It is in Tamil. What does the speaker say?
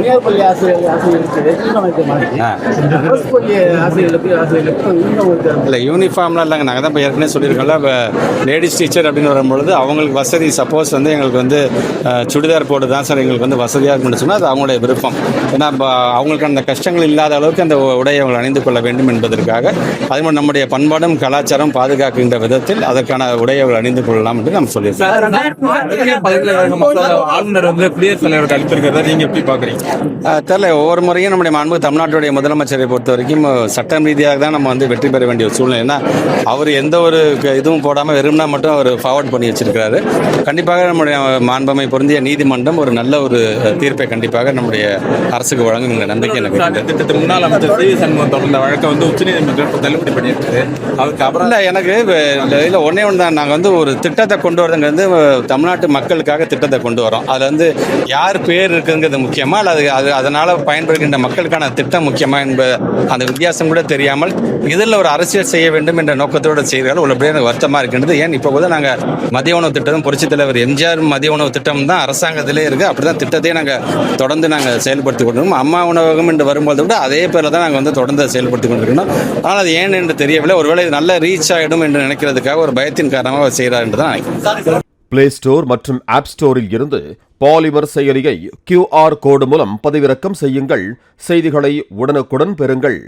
தனியார் பள்ளி ஆசிரியர்களுக்கு வைக்க மாட்டேங்க. அரசு பள்ளி ஆசிரியர்களுக்கு இல்லை யூனிஃபார்ம்லாம் இல்லைங்க. நாங்கள் தான் இப்போ ஏற்கனவே சொல்லியிருக்கோம்ல, இப்போ லேடிஸ் டீச்சர் அப்படின்னு வரும்பொழுது அவங்களுக்கு வசதி சப்போஸ் வந்து எங்களுக்கு வந்து சுடிதார் போட்டு தான் சார் எங்களுக்கு வந்து வசதியாக இருக்குன்னு சொன்னால் அது அவங்களுடைய விருப்பம். ஏன்னா அவங்களுக்கு அந்த கஷ்டங்கள் இல்லாத அளவுக்கு அந்த உடையை அவர்கள் அணிந்து கொள்ள வேண்டும் என்பதற்காக அதே மாதிரி நம்முடைய பண்பாடும் கலாச்சாரம் பாதுகாக்கின்ற விதத்தில் அதற்கான உடையை அவர்கள் அணிந்து கொள்ளலாம் என்று நம்ம சொல்லியிருக்கோம். ஆளுநர் வந்து குடியரசுத் தலைவருக்கு அளித்திருக்கிறதா நீங்க எப்படி பாக்குறீங்க? தெரியல, ஒவ்வொரு முறையும் நம்முடைய மாண்பு தமிழ்நாட்டுடைய முதலமைச்சரை பொறுத்த வரைக்கும் சட்டம் ரீதியாக தான் நம்ம வந்து வெற்றி பெற வேண்டிய ஒரு சூழ்நிலை. ஏன்னா அவர் எந்த ஒரு இதுவும் போடாமல் வெறும்னா மட்டும் அவர் ஃபார்வர்ட் பண்ணி வச்சிருக்கிறாரு. கண்டிப்பாக நம்முடைய மாண்பமை பொருந்திய நீதிமன்றம் ஒரு நல்ல ஒரு தீர்ப்பை கண்டிப்பாக நம்முடைய அரசுக்கு வழங்கும் என்ற நம்பிக்கை எனக்கு. திட்டத்தின் முன்னாள் அமைச்சர் சி சண்முகம் தொடர்ந்த வழக்கை வந்து உச்சநீதிமன்றம் தள்ளுபடி பண்ணியிருக்குது. அதுக்கு அப்புறம் இல்லை, எனக்கு இதில் ஒன்றே ஒன்று தான். நாங்கள் வந்து ஒரு திட்டத்தை கொண்டு வரதுங்கிறது தமிழ்நாட்டு மக்களுக்காக திட்டத்தை கொண்டு வரோம். அதில் வந்து யார் பேர் இருக்குங்கிறது முக்கியமா அல்லது அதனால் பயன்படுகின்ற மக்களுக்கான திட்டம் முக்கியமா என்ப அந்த வித்தியாசம் கூட தெரியாமல் இதில் ஒரு அரசியல் செய்ய வேண்டும் என்ற நோக்கத்தோடு செய்கிறார்கள். உள்ளபடியே எனக்கு வருத்தமாக இருக்கின்றது. ஏன் இப்போ கூட நாங்கள் மதிய உணவு திட்டம் புரட்சித் தலைவர் எம்ஜிஆர் மதிய உணவு திட்டம் தான் அரசாங்கத்திலே இருக்குது. அப்படி தான் திட்டத்தையே நாங்கள் தொடர்ந்து நாங்கள் செயல்படுத்தி கொண்டிருக்கோம். அம்மா உணவகம் என்று வரும்போது கூட அதே பேரில் தான் நாங்கள் வந்து தொடர்ந்து செயல்படுத்தி கொண்டிருக்கணும். ஆனால் அது ஏன் என்று தெரியவில்லை. ஒருவேளை இது நல்ல ரீச் ஆகிடும் என்று நினைக்கிறதுக்காக ஒரு பயத்தின் காரணமாக செய்கிறார் என்று தான் நினைக்கிறேன். பிளே ஸ்டோர் மற்றும் ஆப் ஸ்டோரில் இருந்து பாலிமர் செயலியை QR கோடு மூலம் பதிவிறக்கம் செய்யுங்கள். செய்திகளை உடனுக்குடன் பெறுங்கள்.